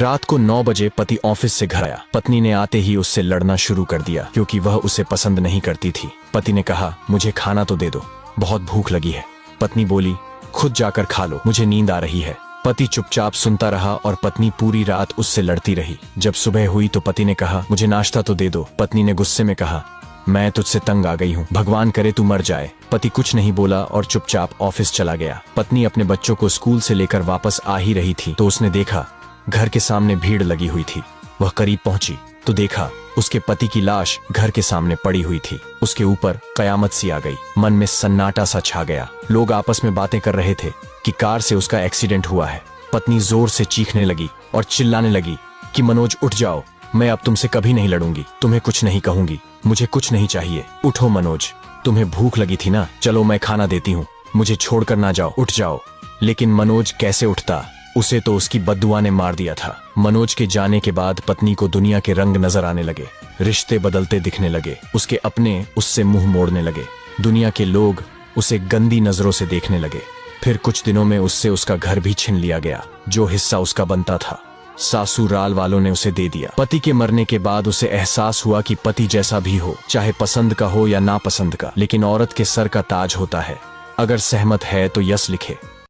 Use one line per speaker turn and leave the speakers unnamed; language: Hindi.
रात को 9 बजे पति ऑफिस से घर आया। पत्नी ने आते ही उससे लड़ना शुरू कर दिया क्योंकि वह उसे पसंद नहीं करती थी। पति ने कहा, मुझे खाना तो दे दो, बहुत भूख लगी है। पत्नी बोली, खुद जाकर खा लो, मुझे नींद आ रही है। पति चुपचाप सुनता रहा और पत्नी पूरी रात उससे लड़ती रही। जब सुबह हुई तो पति ने कहा, मुझे नाश्ता तो दे दो। पत्नी ने गुस्से में कहा, मैं तुझसे तंग आ गई हूँ, भगवान करे तू मर जाए। पति कुछ नहीं बोला और चुपचाप ऑफिस चला गया। पत्नी अपने बच्चों को स्कूल से लेकर वापस आ ही रही थी तो उसने देखा घर के सामने भीड़ लगी हुई थी। वह करीब पहुंची तो देखा उसके पति की लाश घर के सामने पड़ी हुई थी। उसके ऊपर कयामत सी आ गई। मन में सन्नाटा सा छा गया। लोग आपस में बातें कर रहे थे कि कार से उसका एक्सीडेंट हुआ है। पत्नी जोर से चीखने लगी और चिल्लाने लगी कि मनोज उठ जाओ, मैं अब तुमसे कभी नहीं लड़ूंगी, तुम्हें कुछ नहीं कहूंगी, मुझे कुछ नहीं चाहिए। उठो मनोज, तुम्हें भूख लगी थी ना, चलो मैं खाना देती हूँ, मुझे छोड़कर ना जाओ, उठ जाओ। लेकिन मनोज कैसे उठता, उसे तो उसकी बद्दुआ ने मार दिया था। मनोज के जाने के बाद पत्नी को दुनिया के रंग नजर आने लगे, रिश्ते बदलते दिखने लगे, उसके अपने उससे मुंह मोड़ने लगे, दुनिया के लोग उसे गंदी नजरों से देखने लगे। फिर कुछ दिनों में उससे उसका घर भी छीन लिया गया, जो हिस्सा उसका बनता था सासुराल वालों ने उसे दे दिया। पति के मरने के बाद उसे एहसास हुआ कि पति जैसा भी हो, चाहे पसंद का हो या नापसंद का, लेकिन औरत के सर का ताज होता है। अगर सहमत है तो यस लिखे।